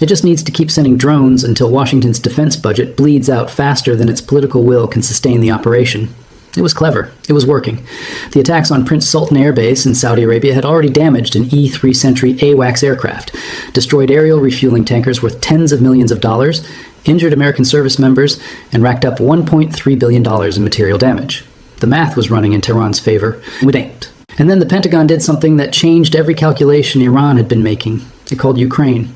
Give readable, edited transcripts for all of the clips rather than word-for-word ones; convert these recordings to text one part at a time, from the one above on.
It just needs to keep sending drones until Washington's defense budget bleeds out faster than its political will can sustain the operation. It was clever. It was working. The attacks on Prince Sultan Air Base in Saudi Arabia had already damaged an E-3 Sentry AWACS aircraft, destroyed aerial refueling tankers worth tens of millions of dollars, injured American service members, and racked up $1.3 billion in material damage. The math was running in Tehran's favor. It ain't. And then the Pentagon did something that changed every calculation Iran had been making. It called Ukraine.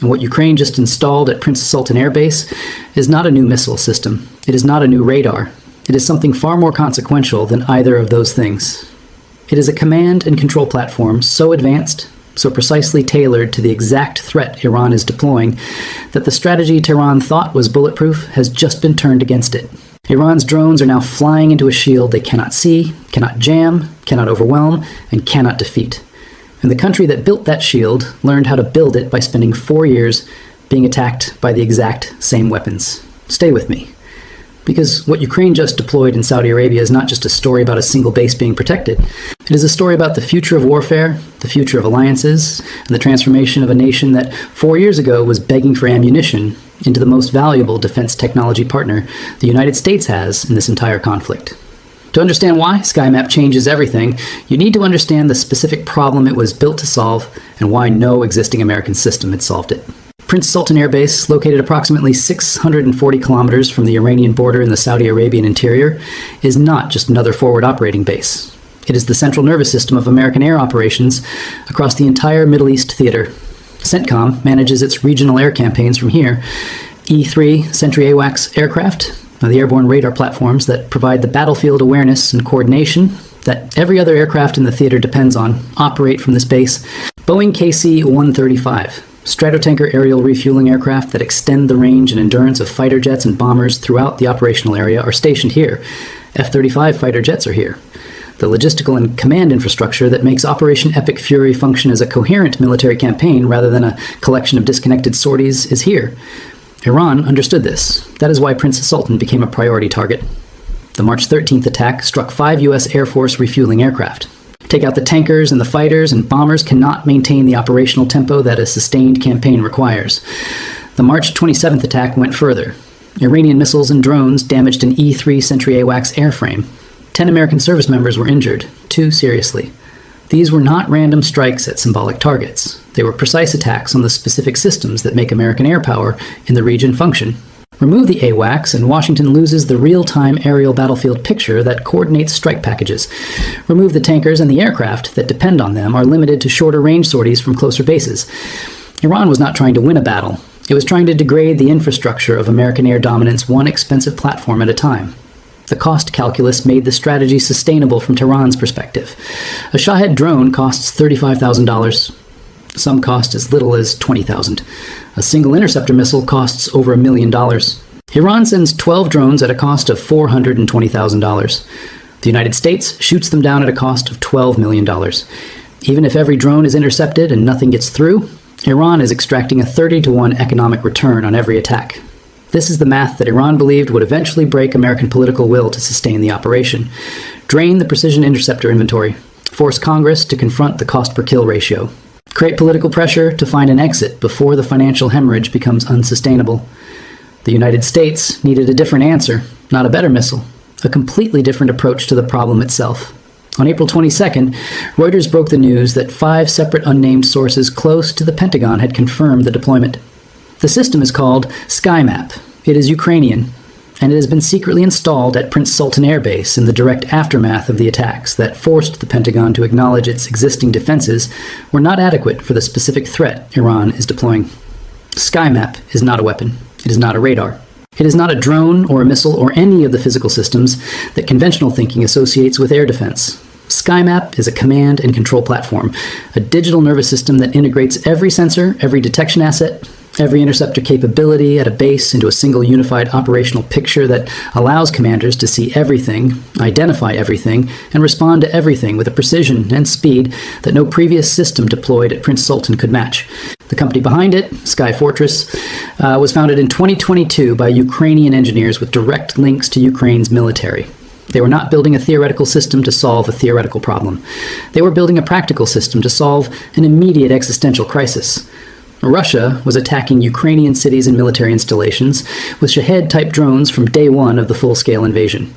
And what Ukraine just installed at Prince Sultan Air Base is not a new missile system. It is not a new radar. It is something far more consequential than either of those things. It is a command and control platform so advanced, so precisely tailored to the exact threat Iran is deploying, that the strategy Tehran thought was bulletproof has just been turned against it. Iran's drones are now flying into a shield they cannot see, cannot jam, cannot overwhelm, and cannot defeat. And the country that built that shield learned how to build it by spending 4 years being attacked by the exact same weapons. Stay with me. Because what Ukraine just deployed in Saudi Arabia is not just a story about a single base being protected. It is a story about the future of warfare, the future of alliances, and the transformation of a nation that 4 years ago was begging for ammunition into the most valuable defense technology partner the United States has in this entire conflict. To understand why SkyMap changes everything, you need to understand the specific problem it was built to solve and why no existing American system had solved it. Prince Sultan Air Base, located approximately 640 kilometers from the Iranian border in the Saudi Arabian interior, is not just another forward operating base. It is the central nervous system of American air operations across the entire Middle East theater. CENTCOM manages its regional air campaigns from here. E-3 Sentry AWACS aircraft, the airborne radar platforms that provide the battlefield awareness and coordination that every other aircraft in the theater depends on, operate from this base. Boeing KC-135, stratotanker aerial refueling aircraft that extend the range and endurance of fighter jets and bombers throughout the operational area, are stationed here. F-35 fighter jets are here. The logistical and command infrastructure that makes Operation Epic Fury function as a coherent military campaign rather than a collection of disconnected sorties is here. Iran understood this. That is why Prince Sultan became a priority target. The March 13th attack struck 5 U.S. Air Force refueling aircraft. Take out the tankers and the fighters, and bombers cannot maintain the operational tempo that a sustained campaign requires. The March 27th attack went further. Iranian missiles and drones damaged an E-3 Sentry AWACS airframe. 10 American service members were injured, 2 seriously. These were not random strikes at symbolic targets. They were precise attacks on the specific systems that make American air power in the region function. Remove the AWACS, and Washington loses the real-time aerial battlefield picture that coordinates strike packages. Remove the tankers, and the aircraft that depend on them are limited to shorter range sorties from closer bases. Iran was not trying to win a battle. It was trying to degrade the infrastructure of American air dominance one expensive platform at a time. The cost calculus made the strategy sustainable from Tehran's perspective. A Shahed drone costs $35,000. Some cost as little as $20,000. A single interceptor missile costs over $1 million. Iran sends 12 drones at a cost of $420,000. The United States shoots them down at a cost of $12 million. Even if every drone is intercepted and nothing gets through, Iran is extracting a 30-to-1 economic return on every attack. This is the math that Iran believed would eventually break American political will to sustain the operation, drain the precision interceptor inventory, force Congress to confront the cost-per-kill ratio, create political pressure to find an exit before the financial hemorrhage becomes unsustainable. The United States needed a different answer, not a better missile, a completely different approach to the problem itself. On April 22nd, Reuters broke the news that 5 separate unnamed sources close to the Pentagon had confirmed the deployment. The system is called SkyMap. It is Ukrainian, and it has been secretly installed at Prince Sultan Air Base in the direct aftermath of the attacks that forced the Pentagon to acknowledge its existing defenses were not adequate for the specific threat Iran is deploying. SkyMap is not a weapon. It is not a radar. It is not a drone or a missile or any of the physical systems that conventional thinking associates with air defense. SkyMap is a command and control platform, a digital nervous system that integrates every sensor, every detection asset, every interceptor capability at a base into a single unified operational picture that allows commanders to see everything, identify everything, and respond to everything with a precision and speed that no previous system deployed at Prince Sultan could match. The company behind it, Sky Fortress, was founded in 2022 by Ukrainian engineers with direct links to Ukraine's military. They were not building a theoretical system to solve a theoretical problem. They were building a practical system to solve an immediate existential crisis. Russia was attacking Ukrainian cities and military installations with Shahed-type drones from day one of the full-scale invasion.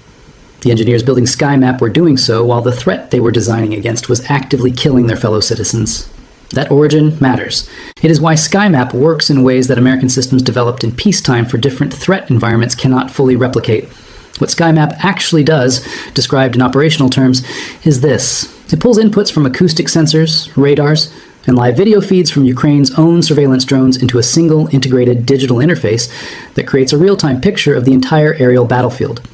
The engineers building SkyMap were doing so while the threat they were designing against was actively killing their fellow citizens. That origin matters. It is why SkyMap works in ways that American systems developed in peacetime for different threat environments cannot fully replicate. What SkyMap actually does, described in operational terms, is this. It pulls inputs from acoustic sensors, radars, and live video feeds from Ukraine's own surveillance drones into a single integrated digital interface that creates a real-time picture of the entire aerial battlefield.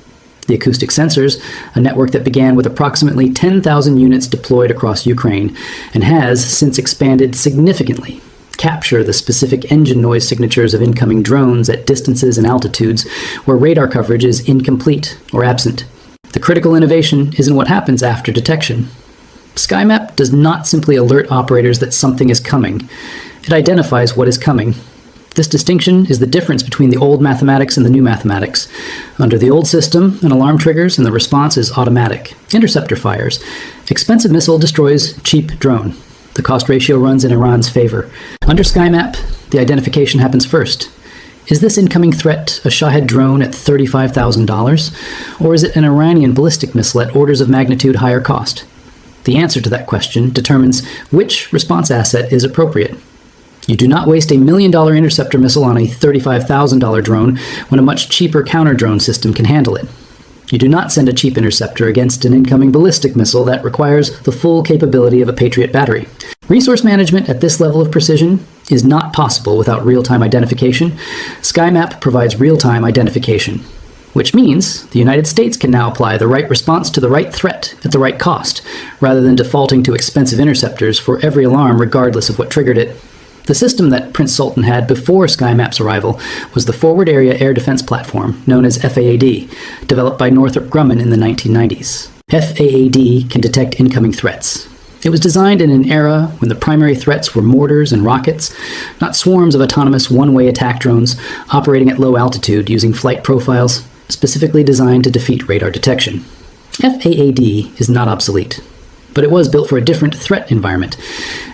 The acoustic sensors, a network that began with approximately 10,000 units deployed across Ukraine and has since expanded significantly, capture the specific engine noise signatures of incoming drones at distances and altitudes where radar coverage is incomplete or absent. The critical innovation isn't what happens after detection. SkyMap does not simply alert operators that something is coming. It identifies what is coming. This distinction is the difference between the old mathematics and the new mathematics. Under the old system, an alarm triggers and the response is automatic. Interceptor fires. Expensive missile destroys cheap drone. The cost ratio runs in Iran's favor. Under SkyMap, the identification happens first. Is this incoming threat a Shahed drone at $35,000? Or is it an Iranian ballistic missile at orders of magnitude higher cost? The answer to that question determines which response asset is appropriate. You do not waste $1 million interceptor missile on a $35,000 drone when a much cheaper counter-drone system can handle it. You do not send a cheap interceptor against an incoming ballistic missile that requires the full capability of a Patriot battery. Resource management at this level of precision is not possible without real-time identification. SkyMap provides real-time identification, which means the United States can now apply the right response to the right threat at the right cost, rather than defaulting to expensive interceptors for every alarm regardless of what triggered it. The system that Prince Sultan had before SkyMap's arrival was the Forward Area Air Defense Platform, known as FAAD, developed by Northrop Grumman in the 1990s. FAAD can detect incoming threats. It was designed in an era when the primary threats were mortars and rockets, not swarms of autonomous one-way attack drones operating at low altitude using flight profiles specifically designed to defeat radar detection. FAAD is not obsolete, but it was built for a different threat environment,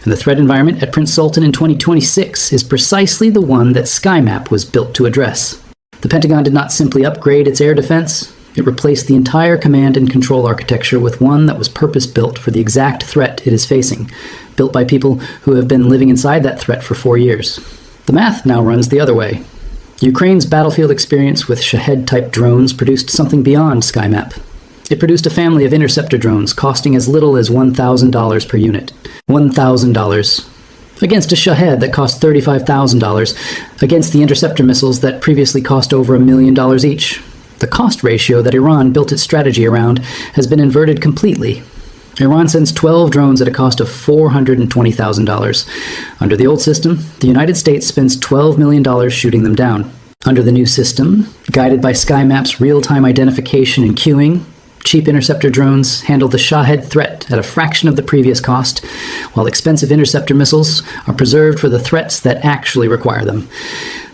and the threat environment at Prince Sultan in 2026 is precisely the one that SkyMap was built to address. The Pentagon did not simply upgrade its air defense, it replaced the entire command and control architecture with one that was purpose-built for the exact threat it is facing, built by people who have been living inside that threat for 4 years. The math now runs the other way. Ukraine's battlefield experience with Shahed-type drones produced something beyond SkyMap. It produced a family of interceptor drones costing as little as $1,000 per unit. $1,000. Against a Shahed that cost $35,000, against the interceptor missiles that previously cost over $1 million each. The cost ratio that Iran built its strategy around has been inverted completely. Iran sends 12 drones at a cost of $420,000. Under the old system, the United States spends $12 million shooting them down. Under the new system, guided by SkyMap's real-time identification and queuing, cheap interceptor drones handle the Shahed threat at a fraction of the previous cost, while expensive interceptor missiles are preserved for the threats that actually require them.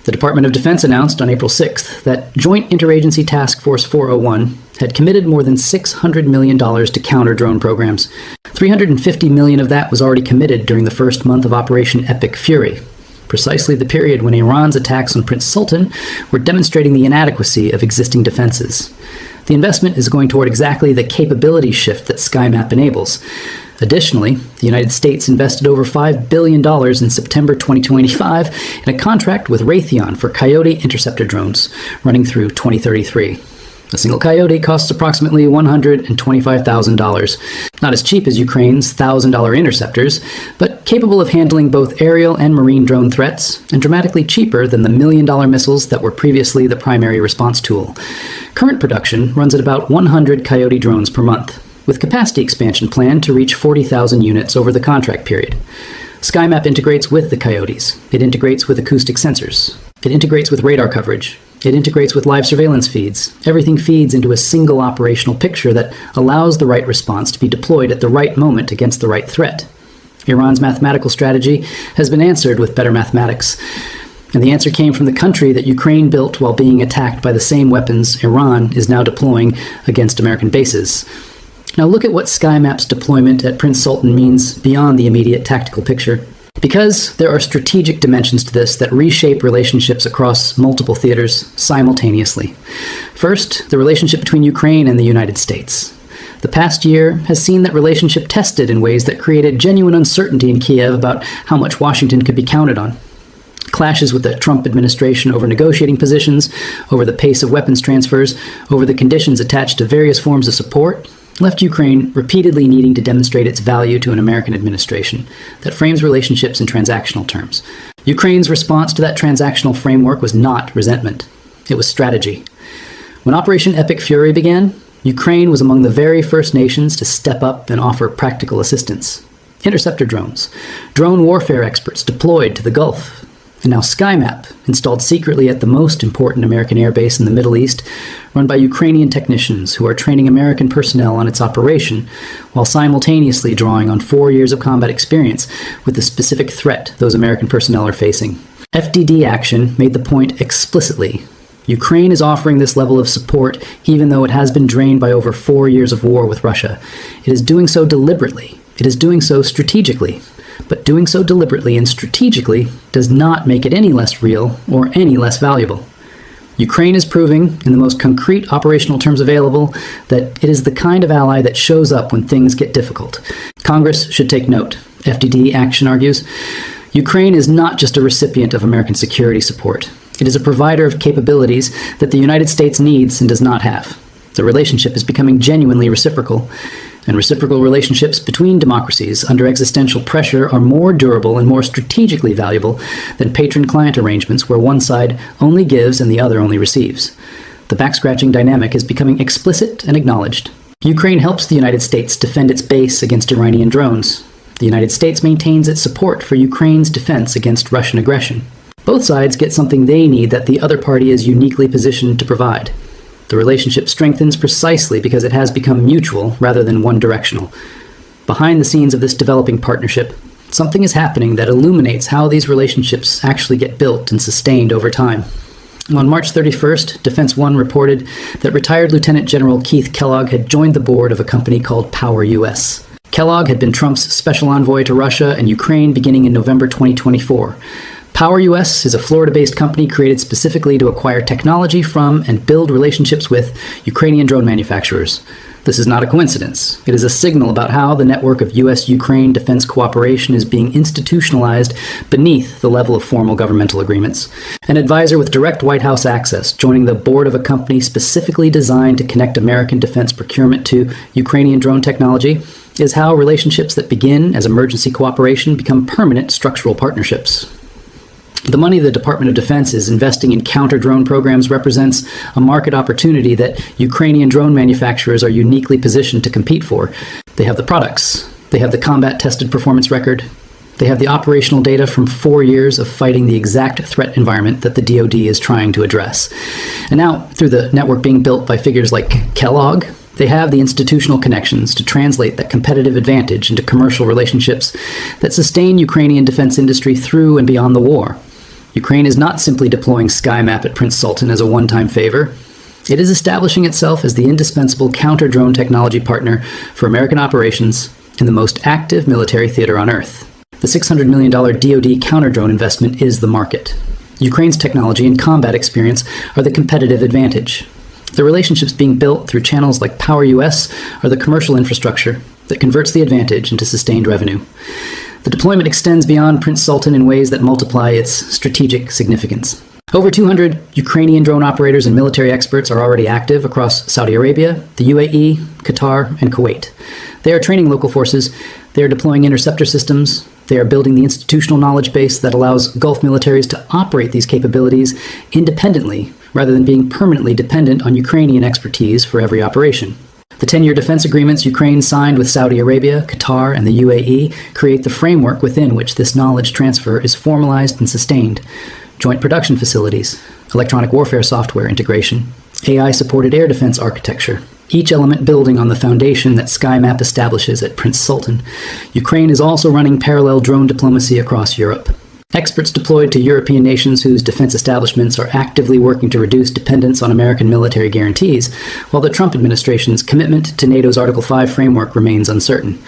The Department of Defense announced on April 6th that Joint Interagency Task Force 401 had committed more than $600 million to counter drone programs. $350 million of that was already committed during the first month of Operation Epic Fury, precisely the period when Iran's attacks on Prince Sultan were demonstrating the inadequacy of existing defenses. The investment is going toward exactly the capability shift that SkyMap enables. Additionally, the United States invested over $5 billion in September 2025 in a contract with Raytheon for Coyote interceptor drones, running through 2033. A single Coyote costs approximately $125,000. Not as cheap as Ukraine's $1,000 interceptors, but capable of handling both aerial and marine drone threats, and dramatically cheaper than the $1 million missiles that were previously the primary response tool. Current production runs at about 100 Coyote drones per month, with capacity expansion planned to reach 40,000 units over the contract period. SkyMap integrates with the Coyotes. It integrates with acoustic sensors. It integrates with radar coverage. It integrates with live surveillance feeds. Everything feeds into a single operational picture that allows the right response to be deployed at the right moment against the right threat. Iran's mathematical strategy has been answered with better mathematics. And the answer came from the country that Ukraine built while being attacked by the same weapons Iran is now deploying against American bases. Now look at what SkyMap's deployment at Prince Sultan means beyond the immediate tactical picture. Because there are strategic dimensions to this that reshape relationships across multiple theaters simultaneously. First, the relationship between Ukraine and the United States. The past year has seen that relationship tested in ways that created genuine uncertainty in Kiev about how much Washington could be counted on. Clashes with the Trump administration over negotiating positions, over the pace of weapons transfers, over the conditions attached to various forms of support, left Ukraine repeatedly needing to demonstrate its value to an American administration that frames relationships in transactional terms. Ukraine's response to that transactional framework was not resentment. It was strategy. When Operation Epic Fury began, Ukraine was among the very first nations to step up and offer practical assistance. Interceptor drones, drone warfare experts deployed to the Gulf, and now SkyMap, installed secretly at the most important American airbase in the Middle East, run by Ukrainian technicians who are training American personnel on its operation, while simultaneously drawing on 4 years of combat experience with the specific threat those American personnel are facing. FDD action made the point explicitly. Ukraine is offering this level of support even though it has been drained by over 4 years of war with Russia. It is doing so deliberately. It is doing so strategically. But doing so deliberately and strategically does not make it any less real or any less valuable. Ukraine is proving, in the most concrete operational terms available, that it is the kind of ally that shows up when things get difficult. Congress should take note. FDD Action argues, Ukraine is not just a recipient of American security support. It is a provider of capabilities that the United States needs and does not have. The relationship is becoming genuinely reciprocal, and reciprocal relationships between democracies under existential pressure are more durable and more strategically valuable than patron-client arrangements where one side only gives and the other only receives. The back-scratching dynamic is becoming explicit and acknowledged. Ukraine helps the United States defend its base against Iranian drones. The United States maintains its support for Ukraine's defense against Russian aggression. Both sides get something they need that the other party is uniquely positioned to provide. The relationship strengthens precisely because it has become mutual rather than one-directional. Behind the scenes of this developing partnership, something is happening that illuminates how these relationships actually get built and sustained over time. On March 31st, Defense One reported that retired Lieutenant General Keith Kellogg had joined the board of a company called Power US. Kellogg had been Trump's special envoy to Russia and Ukraine beginning in November 2024. Power US is a Florida-based company created specifically to acquire technology from and build relationships with Ukrainian drone manufacturers. This is not a coincidence. It is a signal about how the network of US-Ukraine defense cooperation is being institutionalized beneath the level of formal governmental agreements. An advisor with direct White House access joining the board of a company specifically designed to connect American defense procurement to Ukrainian drone technology is how relationships that begin as emergency cooperation become permanent structural partnerships. The money the Department of Defense is investing in counter-drone programs represents a market opportunity that Ukrainian drone manufacturers are uniquely positioned to compete for. They have the products. They have the combat-tested performance record. They have the operational data from 4 years of fighting the exact threat environment that the DoD is trying to address. And now, through the network being built by figures like Kellogg, they have the institutional connections to translate that competitive advantage into commercial relationships that sustain Ukrainian defense industry through and beyond the war. Ukraine is not simply deploying SkyMap at Prince Sultan as a one-time favor. It is establishing itself as the indispensable counter-drone technology partner for American operations in the most active military theater on Earth. The $600 million DoD counter-drone investment is the market. Ukraine's technology and combat experience are the competitive advantage. The relationships being built through channels like Power US are the commercial infrastructure that converts the advantage into sustained revenue. The deployment extends beyond Prince Sultan in ways that multiply its strategic significance. Over 200 Ukrainian drone operators and military experts are already active across Saudi Arabia, the UAE, Qatar, and Kuwait. They are training local forces, they are deploying interceptor systems, they are building the institutional knowledge base that allows Gulf militaries to operate these capabilities independently rather than being permanently dependent on Ukrainian expertise for every operation. The 10-year defense agreements Ukraine signed with Saudi Arabia, Qatar, and the UAE create the framework within which this knowledge transfer is formalized and sustained. Joint production facilities, electronic warfare software integration, AI-supported air defense architecture, each element building on the foundation that SkyMap establishes at Prince Sultan. Ukraine is also running parallel drone diplomacy across Europe. Experts deployed to European nations whose defense establishments are actively working to reduce dependence on American military guarantees, while the Trump administration's commitment to NATO's Article 5 framework remains uncertain.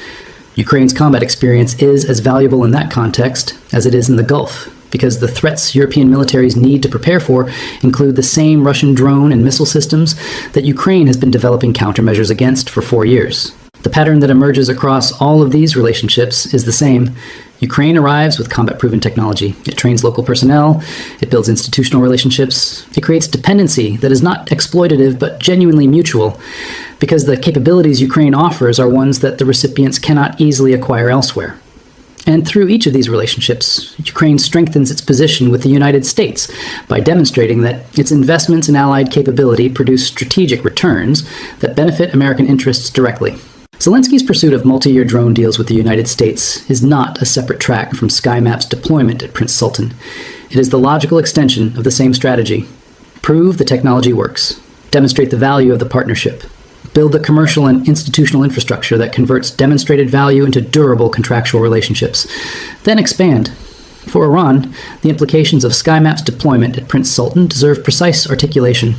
Ukraine's combat experience is as valuable in that context as it is in the Gulf, because the threats European militaries need to prepare for include the same Russian drone and missile systems that Ukraine has been developing countermeasures against for 4 years. The pattern that emerges across all of these relationships is the same. Ukraine arrives with combat-proven technology. It trains local personnel, it builds institutional relationships, it creates dependency that is not exploitative but genuinely mutual, because the capabilities Ukraine offers are ones that the recipients cannot easily acquire elsewhere. And through each of these relationships, Ukraine strengthens its position with the United States by demonstrating that its investments in allied capability produce strategic returns that benefit American interests directly. Zelensky's pursuit of multi-year drone deals with the United States is not a separate track from SkyMap's deployment at Prince Sultan. It is the logical extension of the same strategy. Prove the technology works. Demonstrate the value of the partnership. Build the commercial and institutional infrastructure that converts demonstrated value into durable contractual relationships. Then expand. For Iran, the implications of SkyMap's deployment at Prince Sultan deserve precise articulation.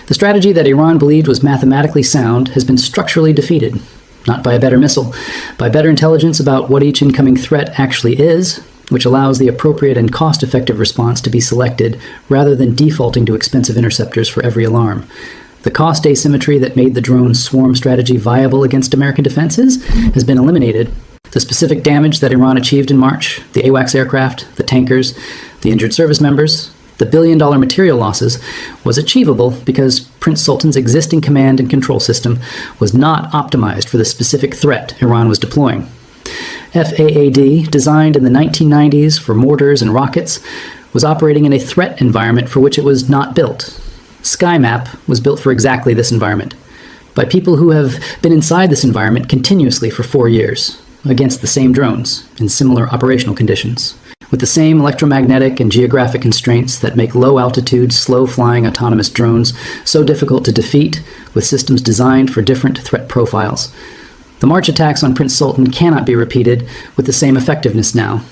The strategy that Iran believed was mathematically sound has been structurally defeated. Not by a better missile, by better intelligence about what each incoming threat actually is, which allows the appropriate and cost-effective response to be selected rather than defaulting to expensive interceptors for every alarm. The cost asymmetry that made the drone swarm strategy viable against American defenses has been eliminated. The specific damage that Iran achieved in March, the AWACS aircraft, the tankers, the injured service members, the billion-dollar material losses, was achievable because Prince Sultan's existing command and control system was not optimized for the specific threat Iran was deploying. FAAD, designed in the 1990s for mortars and rockets, was operating in a threat environment for which it was not built. SkyMap was built for exactly this environment, by people who have been inside this environment continuously for 4 years, against the same drones, in similar operational conditions, with the same electromagnetic and geographic constraints that make low-altitude, slow-flying autonomous drones so difficult to defeat, with systems designed for different threat profiles. The March attacks on Prince Sultan cannot be repeated with the same effectiveness now.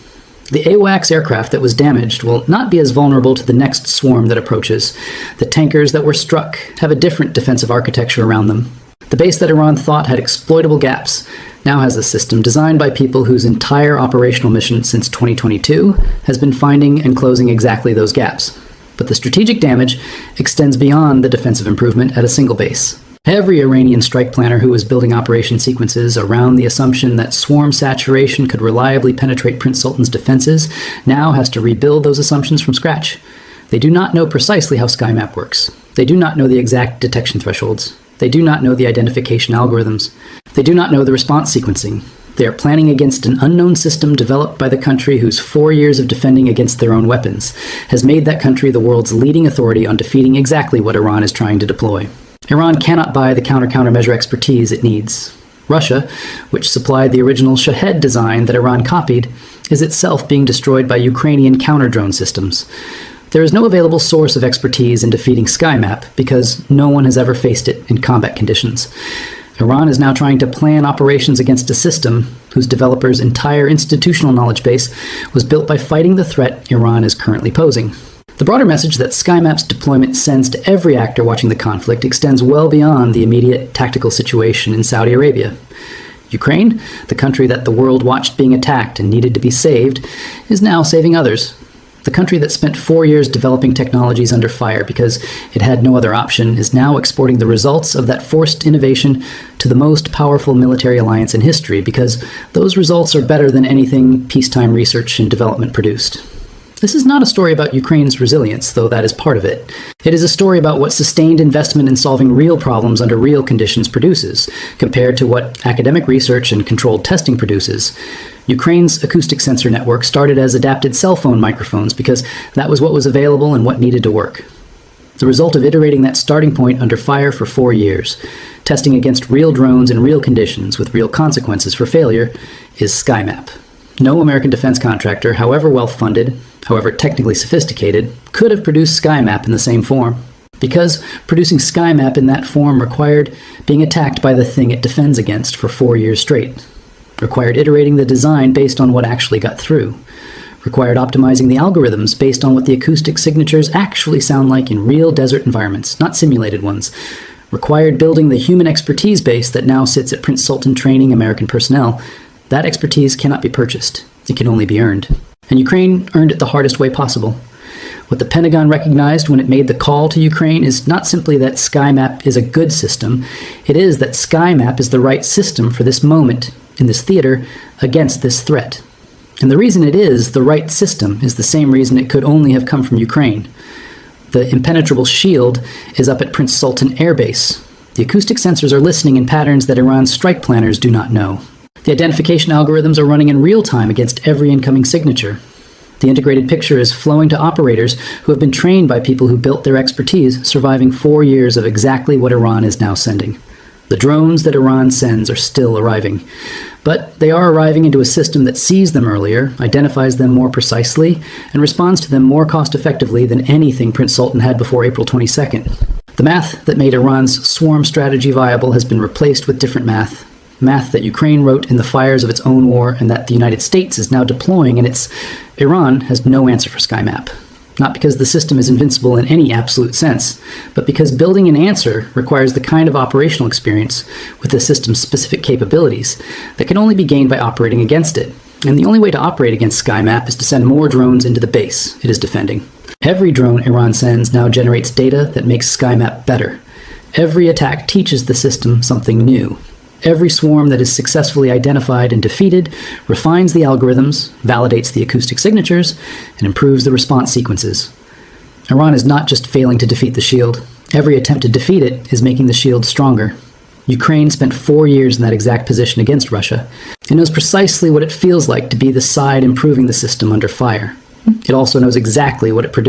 The AWACS aircraft that was damaged will not be as vulnerable to the next swarm that approaches. The tankers that were struck have a different defensive architecture around them. The base that Iran thought had exploitable gaps now has a system designed by people whose entire operational mission since 2022 has been finding and closing exactly those gaps. But the strategic damage extends beyond the defensive improvement at a single base. Every Iranian strike planner who was building operation sequences around the assumption that swarm saturation could reliably penetrate Prince Sultan's defenses now has to rebuild those assumptions from scratch. They do not know precisely how SkyMap works. They do not know the exact detection thresholds. They do not know the identification algorithms. They do not know the response sequencing. They are planning against an unknown system developed by the country whose 4 years of defending against their own weapons has made that country the world's leading authority on defeating exactly what Iran is trying to deploy. Iran cannot buy the countermeasure expertise it needs. Russia, which supplied the original Shahed design that Iran copied, is itself being destroyed by Ukrainian counter-drone systems. There is no available source of expertise in defeating SkyMap because no one has ever faced it in combat conditions. Iran is now trying to plan operations against a system whose developers' entire institutional knowledge base was built by fighting the threat Iran is currently posing. The broader message that SkyMap's deployment sends to every actor watching the conflict extends well beyond the immediate tactical situation in Saudi Arabia. Ukraine, the country that the world watched being attacked and needed to be saved, is now saving others. The country that spent 4 years developing technologies under fire because it had no other option is now exporting the results of that forced innovation to the most powerful military alliance in history because those results are better than anything peacetime research and development produced. This is not a story about Ukraine's resilience, though that is part of it. It is a story about what sustained investment in solving real problems under real conditions produces, compared to what academic research and controlled testing produces. Ukraine's acoustic sensor network started as adapted cell phone microphones because that was what was available and what needed to work. The result of iterating that starting point under fire for 4 years, testing against real drones in real conditions with real consequences for failure, is SkyMap. No American defense contractor, however well-funded, however technically sophisticated, could have produced SkyMap in the same form. Because producing SkyMap in that form required being attacked by the thing it defends against for 4 years straight. Required iterating the design based on what actually got through. Required optimizing the algorithms based on what the acoustic signatures actually sound like in real desert environments, not simulated ones. Required building the human expertise base that now sits at Prince Sultan training American personnel, That expertise cannot be purchased. It can only be earned. And Ukraine earned it the hardest way possible. What the Pentagon recognized when it made the call to Ukraine is not simply that SkyMap is a good system, it is that SkyMap is the right system for this moment, in this theater, against this threat. And the reason it is the right system is the same reason it could only have come from Ukraine. The impenetrable shield is up at Prince Sultan Air Base. The acoustic sensors are listening in patterns that Iran's strike planners do not know. The identification algorithms are running in real time against every incoming signature. The integrated picture is flowing to operators who have been trained by people who built their expertise, surviving 4 years of exactly what Iran is now sending. The drones that Iran sends are still arriving. But they are arriving into a system that sees them earlier, identifies them more precisely, and responds to them more cost-effectively than anything Prince Sultan had before April 22nd. The math that made Iran's swarm strategy viable has been replaced with different math that Ukraine wrote in the fires of its own war and that the United States is now deploying, and Iran has no answer for SkyMap. Not because the system is invincible in any absolute sense, but because building an answer requires the kind of operational experience with the system's specific capabilities that can only be gained by operating against it. And the only way to operate against SkyMap is to send more drones into the base it is defending. Every drone Iran sends now generates data that makes SkyMap better. Every attack teaches the system something new. Every swarm that is successfully identified and defeated refines the algorithms, validates the acoustic signatures, and improves the response sequences. Iran is not just failing to defeat the shield. Every attempt to defeat it is making the shield stronger. Ukraine spent 4 years in that exact position against Russia. It knows precisely what it feels like to be the side improving the system under fire. It also knows exactly what it produced